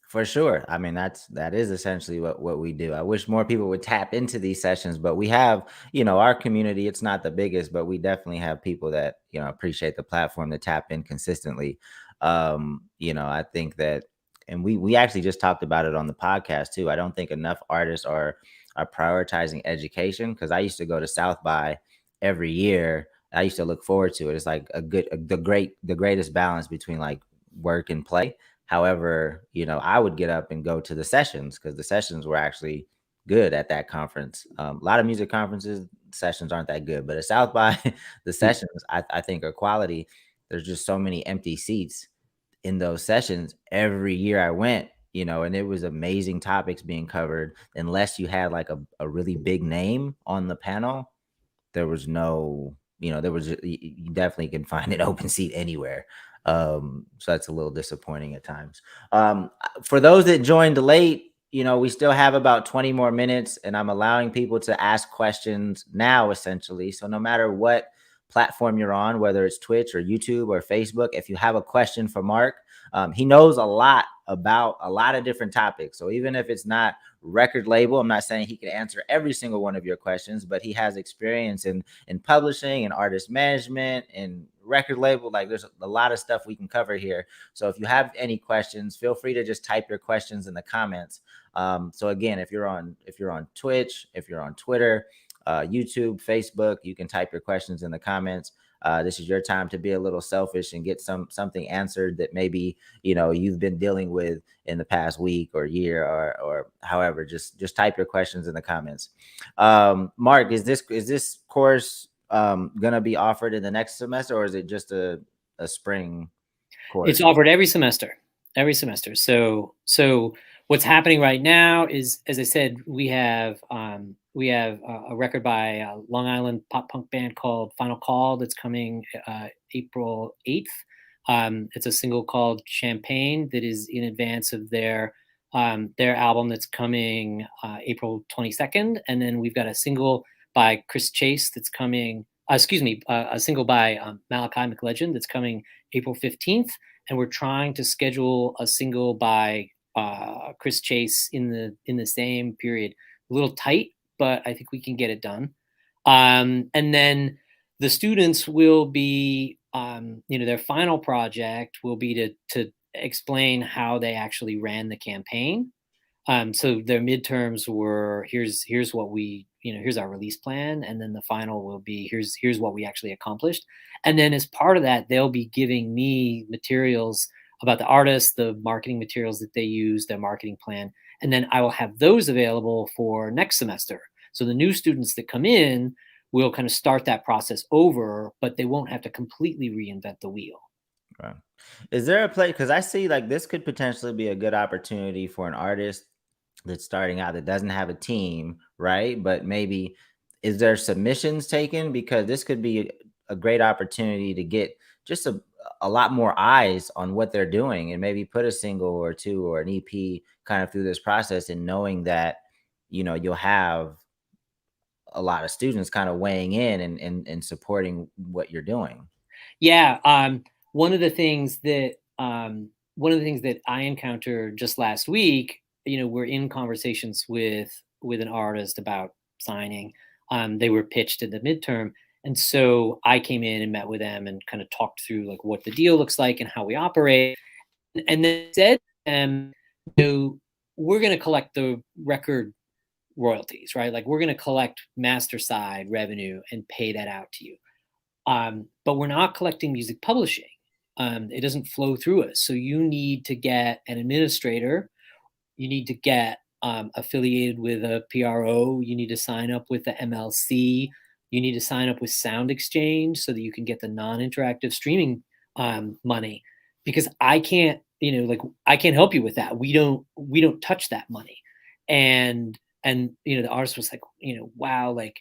For sure. I mean, that is essentially what we do. I wish more people would tap into these sessions, but we have, our community, it's not the biggest, but we definitely have people that, appreciate the platform to tap in consistently. I think that and we actually just talked about it on the podcast too. I don't think enough artists are prioritizing education because I used to go to South by every year. I used to look forward to it. It's like the greatest balance between like work and play. However, I would get up and go to the sessions because the sessions were actually good at that conference. A lot of music conferences sessions aren't that good, but at South by, the Mm. sessions I think are quality. There's just so many empty seats in those sessions every year I went. And it was amazing topics being covered. Unless you had like a really big name on the panel, there was no, there was you definitely can find an open seat anywhere. So that's a little disappointing at times. For those that joined late, we still have about 20 more minutes, and I'm allowing people to ask questions now, essentially. So no matter what platform you're on, whether it's Twitch or YouTube or Facebook, if you have a question for Mark, he knows a lot about a lot of different topics. So even if it's not record label, I'm not saying he can answer every single one of your questions, but he has experience in publishing and artist management and record label. Like there's a lot of stuff we can cover here. So if you have any questions, feel free to just type your questions in the comments. So again, if you're on Twitch, if you're on Twitter, YouTube, Facebook. You can type your questions in the comments. This is your time to be a little selfish and get something answered that maybe you've been dealing with in the past week or year or however. Just type your questions in the comments. Mark, is this course gonna be offered in the next semester, or is it just a spring course? It's offered every semester. So what's happening right now is, as I said, we have a record by a Long Island pop punk band called Final Call that's coming April 8th. It's a single called Champagne that is in advance of their album that's coming April 22nd. And then we've got a single by Chris Chase that's coming, a single by Malachi McLegend that's coming April 15th. And we're trying to schedule a single by Chris Chase in the same period. A little tight, but I think we can get it done. And then the students will be, their final project will be to explain how they actually ran the campaign. So their midterms were here's what we, here's our release plan, and then the final will be here's what we actually accomplished. And then as part of that, they'll be giving me materials about the artist, the marketing materials that they use, their marketing plan, and then I will have those available for next semester. So the new students that come in will kind of start that process over, but they won't have to completely reinvent the wheel. Right. Is there a place, because I see like this could potentially be a good opportunity for an artist that's starting out that doesn't have a team, right? But maybe is there submissions taken? Because this could be a great opportunity to get just a lot more eyes on what they're doing, and maybe put a single or two or an EP kind of through this process, and knowing that you'll have a lot of students kind of weighing in and supporting what you're doing. Yeah. One of the things that I encountered just last week, we're in conversations with an artist about signing. They were pitched in the midterm, and so I came in and met with them and kind of talked through like what the deal looks like and how we operate, and then said to them, we're going to collect the record royalties, right? Like we're going to collect master side revenue and pay that out to you. But we're not collecting music publishing. It doesn't flow through us. So you need to get an administrator. You need to get affiliated with a PRO. You need to sign up with the MLC. You need to sign up with Sound Exchange so that you can get the non-interactive streaming money. Because I can't, I can't help you with that. We don't touch that money. And the artist was like, wow, like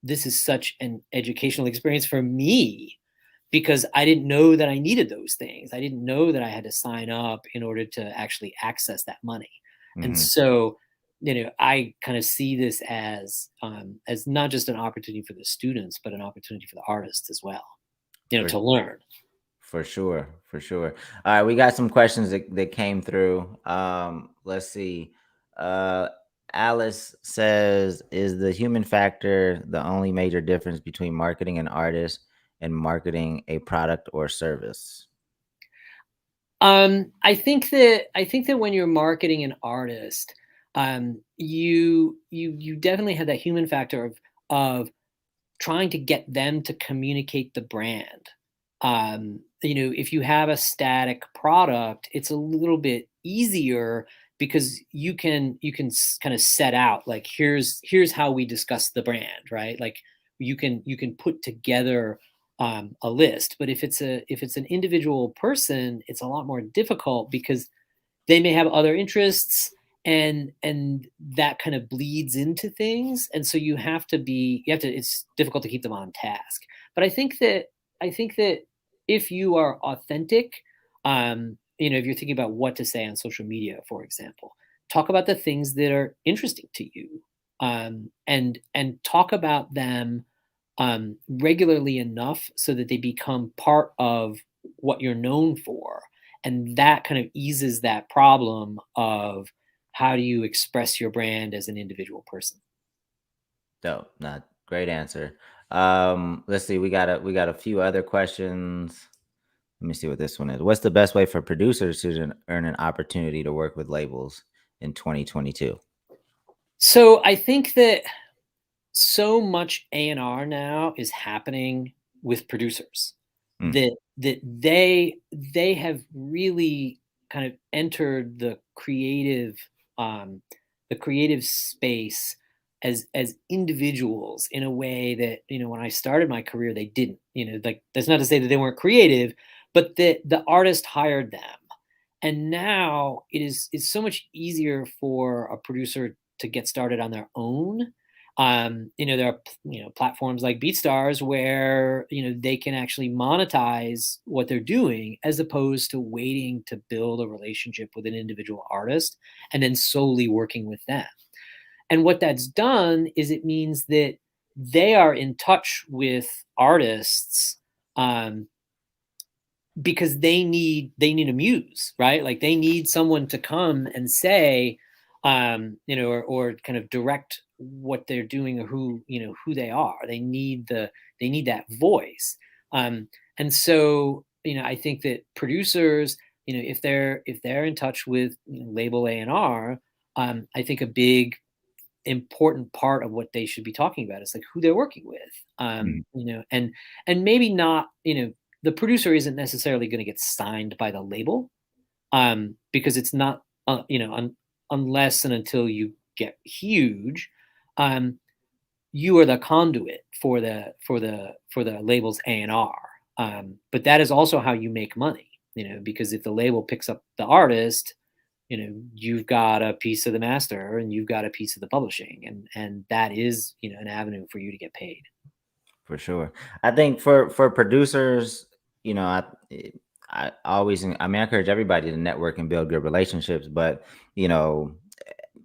this is such an educational experience for me, because I didn't know that I needed those things. I didn't know that I had to sign up in order to actually access that money. Mm-hmm. And so, I kind of see this as not just an opportunity for the students, but an opportunity for the artists as well, to learn. For sure. All right, we got some questions that came through. Let's see. Alice says, is the human factor the only major difference between marketing an artist and marketing a product or service? I think that when you're marketing an artist, you definitely have that human factor of trying to get them to communicate the brand. If you have a static product, it's a little bit easier because you can kind of set out like here's how we discuss the brand, right? Like you can put together a list. But if it's an individual person, it's a lot more difficult because they may have other interests, and that kind of bleeds into things, and so it's difficult to keep them on task. But I think that if you are authentic, if you're thinking about what to say on social media, for example, talk about the things that are interesting to you, and talk about them regularly enough so that they become part of what you're known for. And that kind of eases that problem of how do you express your brand as an individual person. Dope. Not great answer. Let's see. We got a few other questions. Let me see what this one is. What's the best way for producers to earn an opportunity to work with labels in 2022? So I think that so much A&R now is happening with producers Mm, that they have really kind of entered um, the creative space as individuals in a way that, when I started my career, they didn't. Like, that's not to say that they weren't creative, but the artist hired them. And now it's so much easier for a producer to get started on their own. There are platforms like BeatStars where they can actually monetize what they're doing, as opposed to waiting to build a relationship with an individual artist and then solely working with them. And what that's done is it means that they are in touch with artists, um, because they need a muse, right? Like, they need someone to come and say, or kind of direct what they're doing, or who they are. They need that voice. And so, I think that producers, if they're in touch with, label A&R, I think a big important part of what they should be talking about is like who they're working with. mm, And maybe not, the producer isn't necessarily going to get signed by the label, because it's not, unless and until you get huge, um, you are the conduit for the label's A&R. But that is also how you make money, because if the label picks up the artist, you've got a piece of the master and you've got a piece of the publishing, and that is, an avenue for you to get paid. for sure. I think for producers, you know, I always, I mean, I encourage everybody to network and build good relationships, but you know,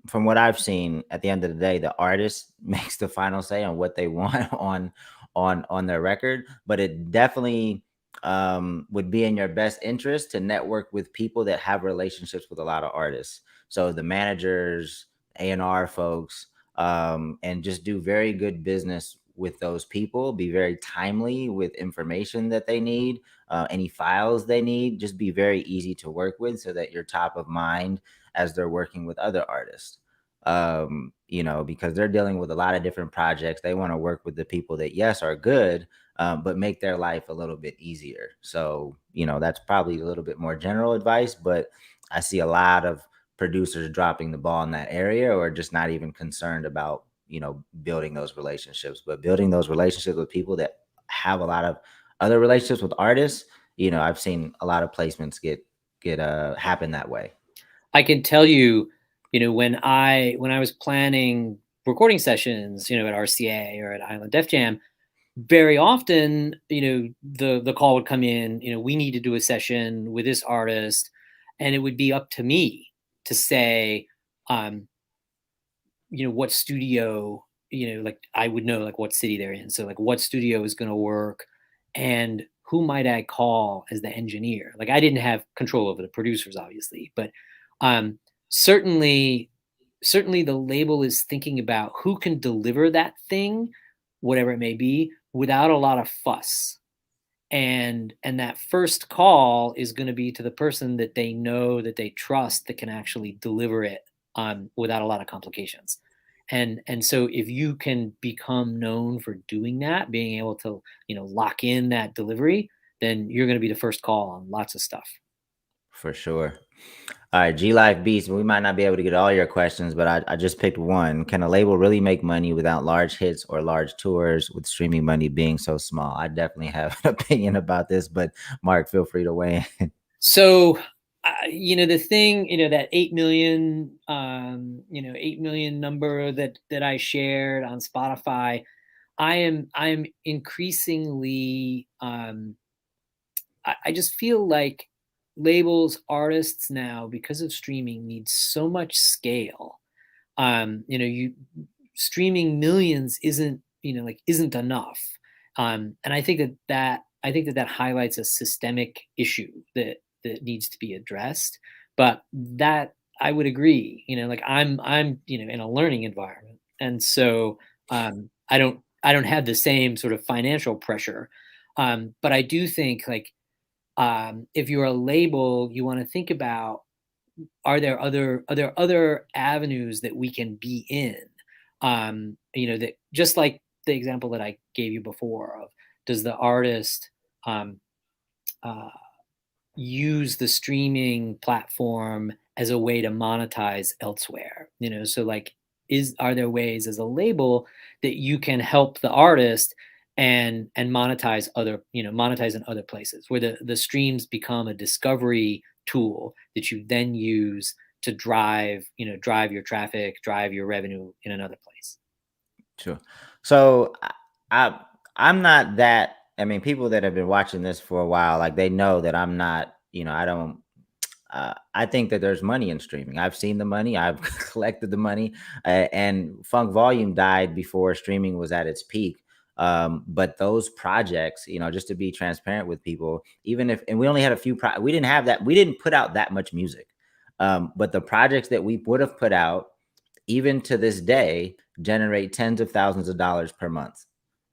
from what I've seen, at the end of the day, the artist makes the final say on what they want on their record. But it definitely would be in your best interest to network with people that have relationships with a lot of artists. So the managers, A&R folks, and just do very good business with those people. Be very timely with information that they need, any files they need. Just be very easy to work with, so that you're top of mind as they're working with other artists. Because they're dealing with a lot of different projects. They want to work with the people that, yes, are good, but make their life a little bit easier. So, that's probably a little bit more general advice, but I see a lot of producers dropping the ball in that area, or just not even concerned about, building those relationships. But building those relationships with people that have a lot of other relationships with artists, I've seen a lot of placements get happen that way. I can tell you, when I was planning recording sessions, at RCA or at Island Def Jam, very often, the call would come in, we need to do a session with this artist, and it would be up to me to say, um, what studio, like, I would know, like, what city they're in. So, like, what studio is going to work, and who might I call as the engineer? Like, I didn't have control over the producers, obviously, but um, certainly, certainly the label is thinking about who can deliver that thing, whatever it may be, without a lot of fuss. And that first call is going to be to the person that they know, that they trust, that can actually deliver it, without a lot of complications. And so if you can become known for doing that, being able to, lock in that delivery, then you're going to be the first call on lots of stuff. For sure. All right, G Life Beats. We might not be able to get all your questions, but I just picked one. Can a label really make money without large hits or large tours, with streaming money being so small? I definitely have an opinion about this, but Mark, feel free to weigh in. So, the thing, that 8 million, 8 million number that I shared on Spotify, I'm increasingly, I just feel like labels, artists now, because of streaming, need so much scale. You streaming millions isn't enough. And I think that highlights a systemic issue that needs to be addressed. But that, I would agree, like, I'm in a learning environment, and so, I don't have the same sort of financial pressure. But I do think, like, if you're a label, you want to think about, are there other avenues that we can be in? That just like the example that I gave you before of, does the artist um, uh, use the streaming platform as a way to monetize elsewhere? So like, are there ways as a label that you can help the artist and monetize monetize in other places, where the streams become a discovery tool that you then use to drive your traffic, drive your revenue in another place. Sure. So I I'm not that. I mean, people that have been watching this for a while, like they know that I'm not. I don't. I think that there's money in streaming. I've seen the money. I've collected the money, and Funk Volume died before streaming was at its peak. But those projects, just to be transparent with people, even if, and we only had a few, we didn't have that, we didn't put out that much music. But the projects that we would have put out, even to this day, generate tens of thousands of dollars per month.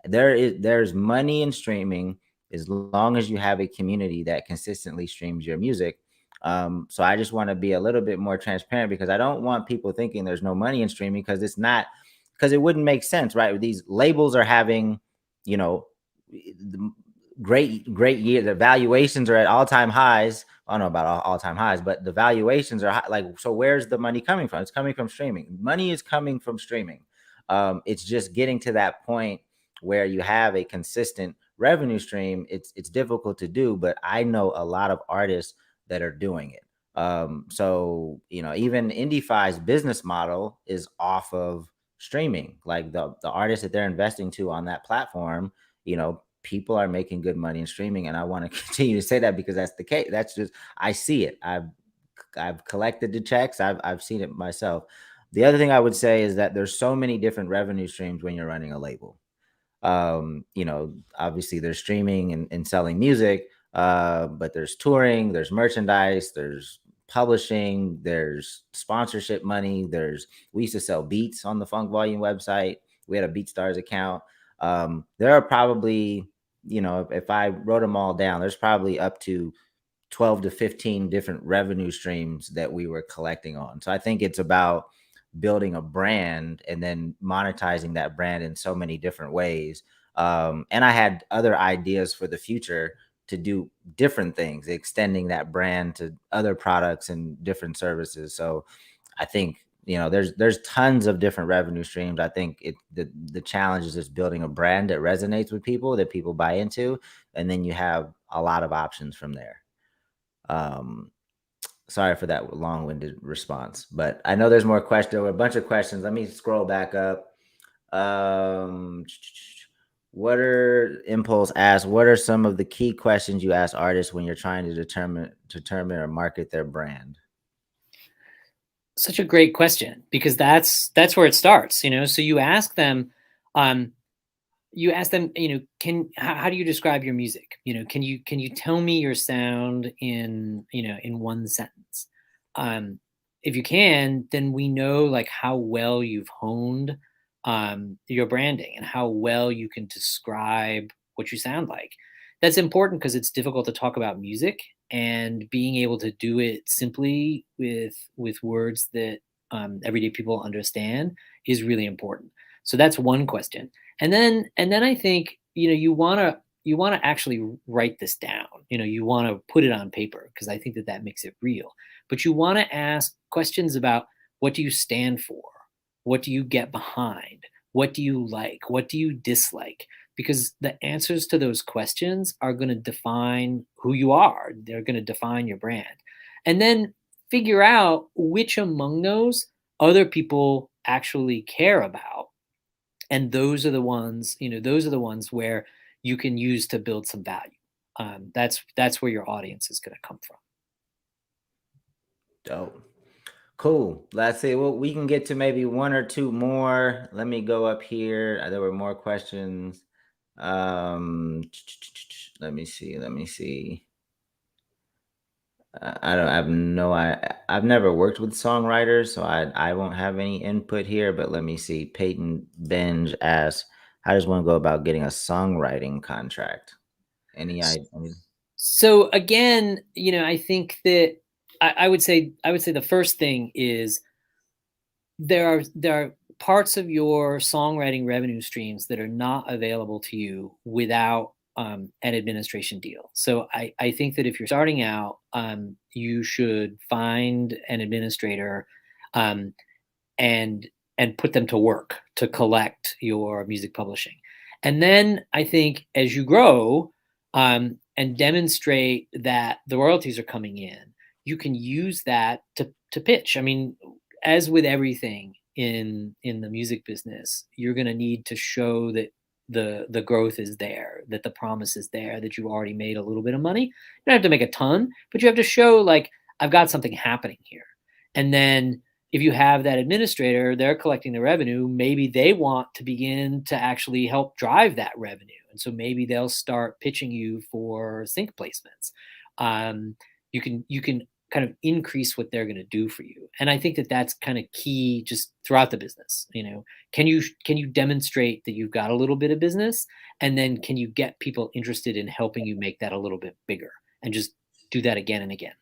There's money in streaming as long as you have a community that consistently streams your music. So I just want to be a little bit more transparent, because I don't want people thinking there's no money in streaming, because it's not, because it wouldn't make sense, right? These labels are having, you know, great year. The valuations are at all-time highs. I don't know about all-time highs, but the valuations are high. Like, so where's the money coming from? It's coming from streaming. Money is coming from streaming. It's just getting to that point where you have a consistent revenue stream. It's difficult to do, but I know a lot of artists that are doing it. So even IndieFi's business model is off of streaming. Like the artists that they're investing to on that platform, people are making good money in streaming, and I want to continue to say that because that's the case. That's just, I see it. I've collected the checks. I've seen it myself. The other thing I would say is that there's so many different revenue streams when you're running a label. Obviously there's streaming and selling music, but there's touring, there's merchandise, there's publishing, there's sponsorship money. We used to sell beats on the Funk Volume website. We had a BeatStars account. There are probably, if I wrote them all down, there's probably up to 12 to 15 different revenue streams that we were collecting on. So I think it's about building a brand and then monetizing that brand in so many different ways. And I had other ideas for the future to do different things, extending that brand to other products and different services. So I think, there's tons of different revenue streams. I think the challenge is just building a brand that resonates with people, that people buy into, and then you have a lot of options from there. Um, Sorry for that long-winded response, but I know there's more questions. There were a bunch of questions. Let me scroll back up. What are Impulse asked? What are some of the key questions you ask artists when you're trying to determine or market their brand? Such a great question, because that's where it starts. So you ask them, how do you describe your music? Can you tell me your sound in one sentence? If you can, then we know like how well you've honed your branding and how well you can describe what you sound like. That's important because it's difficult to talk about music, and being able to do it simply with words that everyday people understand is really important. So that's one question. And then I think you want to actually write this down. You want to put it on paper, because I think that makes it real. But you want to ask questions about, what do you stand for? What do you get behind? What do you like? What do you dislike? Because the answers to those questions are going to define who you are. They're going to define your brand. And then figure out which among those other people actually care about, and those are the ones where you can use to build some value. That's where your audience is going to come from. Dope. Cool. Let's see. Well, we can get to maybe one or two more. Let me go up here. There were more questions. Um, Let me see. Let me see. I don't. I have no. I've never worked with songwriters, so I won't have any input here. But let me see. Peyton Benj asks, "How does one go about getting a songwriting contract?" Any idea? So again, I think that I would say the first thing is there are parts of your songwriting revenue streams that are not available to you without an administration deal. So I think that if you're starting out, you should find an administrator um, and put them to work to collect your music publishing. And then I think as you grow and demonstrate that the royalties are coming in, you can use that to pitch. I mean, as with everything in the music business, you're going to need to show that the growth is there, that the promise is there, that you already made a little bit of money. You don't have to make a ton, but you have to show like I've got something happening here. And then if you have that administrator, they're collecting the revenue, maybe they want to begin to actually help drive that revenue. And so maybe they'll start pitching you for sync placements. You can kind of increase what they're going to do for you. And I think that that's kind of key just throughout the business. You know, can you demonstrate that you've got a little bit of business, and then can you get people interested in helping you make that a little bit bigger, and just do that again and again.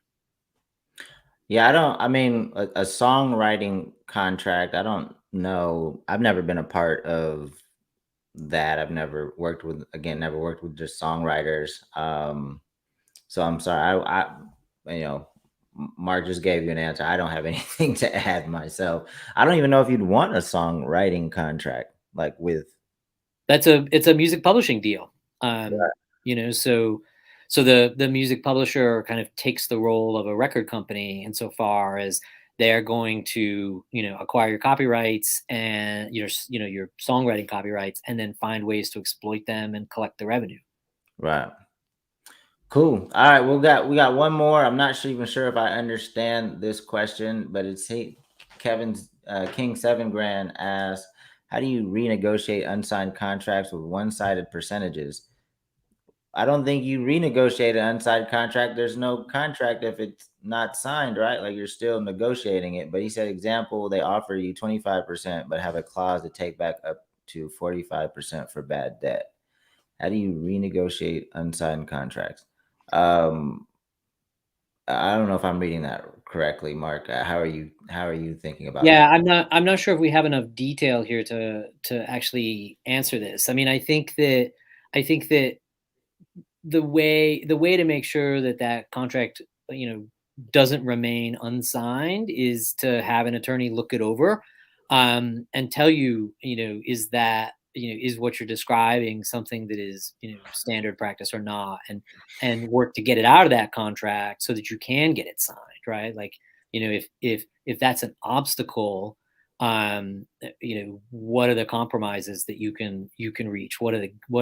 Yeah, I mean, a songwriting contract, I don't know. I've never been a part of that. I've never worked with, again, never worked with just songwriters. So I'm sorry. You know, Mark just gave you an answer. I don't have anything to add myself. I don't even know if you'd want a songwriting contract like with. It's a music publishing deal. Yeah. You know, so the music publisher kind of takes the role of a record company insofar as they're going to, you know, acquire your copyrights and your songwriting copyrights, and then find ways to exploit them and collect the revenue. Right. Cool. All right, we got one more. I'm not even sure if I understand this question, but it's Kevin's King 7 Grand asks, how do you renegotiate unsigned contracts with one-sided percentages? I don't think you renegotiate an unsigned contract. There's no contract if it's not signed, right? Like you're still negotiating it. But he said, example, they offer you 25%, but have a clause to take back up to 45% for bad debt. How do you renegotiate unsigned contracts? I don't know if I'm reading that correctly, Mark. How are you thinking about Yeah, that? I'm not sure if we have enough detail here to actually answer this. I mean, I think that the way to make sure that that contract, you know, doesn't remain unsigned is to have an attorney look it over and tell you, you know, is that, you know, is what you're describing something that is, you know, standard practice or not, and work to get it out of that contract so that you can get it signed, right? Like, you know, if that's an obstacle, you know, what are the compromises that you can reach? What are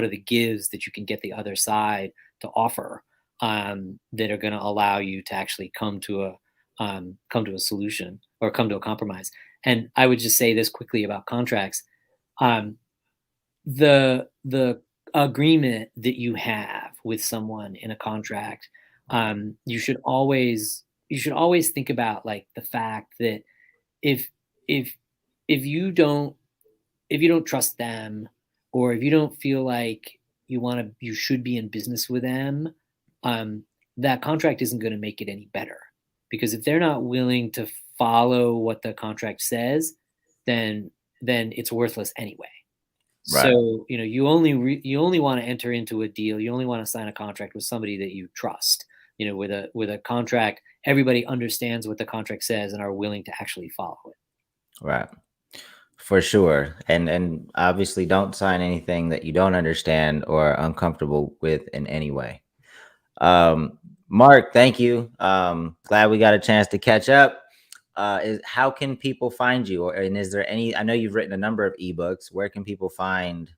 the gives that you can get the other side to offer that are going to allow you to actually come to a solution or come to a compromise? And I would just say this quickly about contracts: the agreement that you have with someone in a contract, you should always think about like the fact that if if if you don't trust them, or if you don't feel like you should be in business with them, that contract isn't going to make it any better, because if they're not willing to follow what the contract says, then it's worthless anyway. Right. So, you know, you only want to enter into a deal, you only want to sign a contract with somebody that you trust. You know, with a contract, everybody understands what the contract says and are willing to actually follow it. Right. For sure. And obviously don't sign anything that you don't understand or are uncomfortable with in any way. Mark, thank you. Glad we got a chance to catch up. How can people find you? And is there any, I know you've written a number of ebooks. Where can people find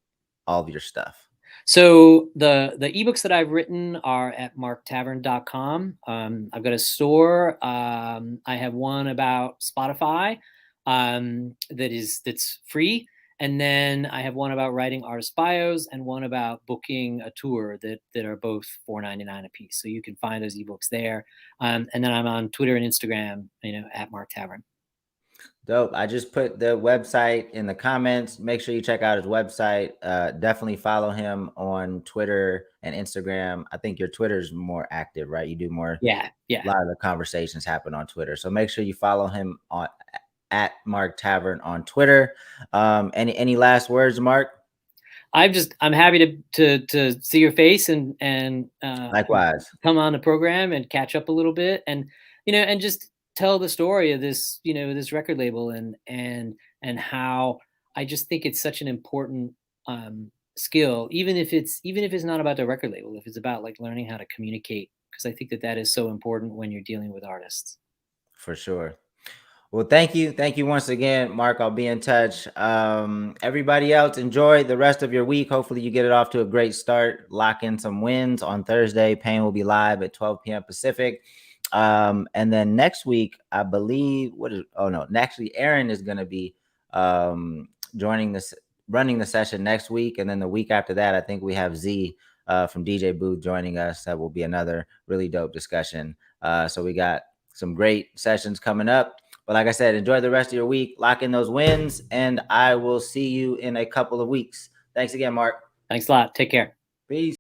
all of your stuff? So the ebooks that I've written are at marktavern.com. I've got a store. I have one about Spotify that's free, and then I have one about writing artist bios and one about booking a tour that are both $4.99 a piece. So you can find those ebooks there. And then I'm on Twitter and Instagram, you know, at Mark Tavern. Dope. I just put the website in the comments. Make sure you check out his website. Definitely follow him on Twitter and Instagram. I think your Twitter's more active, right? You do more. Yeah. A lot of the conversations happen on Twitter. So make sure you follow him at Mark Tavern on Twitter. Any last words, Mark? I'm happy to see your face and Likewise. come on the program and catch up a little bit, and and just tell the story of this this record label, and how I just think it's such an important skill, even if it's not about the record label, if it's about like learning how to communicate, because I think that is so important when you're dealing with artists. For sure. Well, thank you. Thank you once again, Mark. I'll be in touch. Everybody else, enjoy the rest of your week. Hopefully you get it off to a great start. Lock in some wins on Thursday. Pain will be live at 12 p.m. Pacific. And then next week, I believe, actually Aaron is going to be joining this, running the session next week. And then the week after that, I think we have Z from DJ Booth joining us. That will be another really dope discussion. So we got some great sessions coming up. But like I said, enjoy the rest of your week. Lock in those wins, and I will see you in a couple of weeks. Thanks again, Mark. Thanks a lot. Take care. Peace.